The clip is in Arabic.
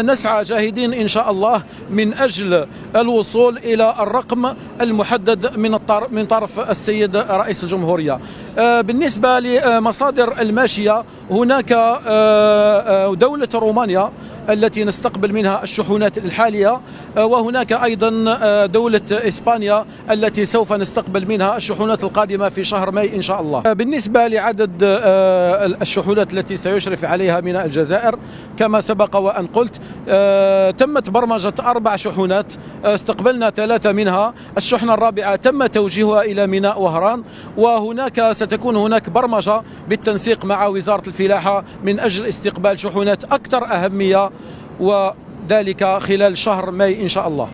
نسعى جاهدين إن شاء الله من أجل الوصول إلى الرقم المحدد من طرف السيد رئيس الجمهورية. بالنسبة لمصادر الماشية، هناك دولة رومانيا التي نستقبل منها الشحنات الحالية، وهناك أيضا دولة إسبانيا التي سوف نستقبل منها الشحنات القادمة في شهر ماي إن شاء الله. بالنسبة لعدد الشحنات التي سيشرف عليها ميناء الجزائر، كما سبق وأن قلت تمت برمجة 4 شحنات، استقبلنا 3 منها. الشحنة الرابعة تم توجيهها إلى ميناء وهران، وهناك ستكون هناك برمجة بالتنسيق مع وزارة الفلاحة من أجل استقبال شحنات أكثر أهمية، وذلك خلال شهر ماي إن شاء الله.